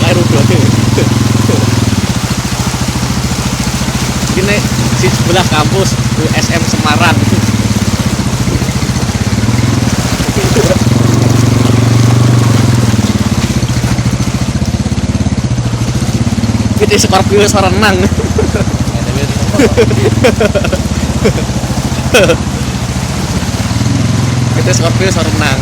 air udah. Ini di sebelah kampus USM Semarang. Kita Scorpio renang. Kita Scorpio renang.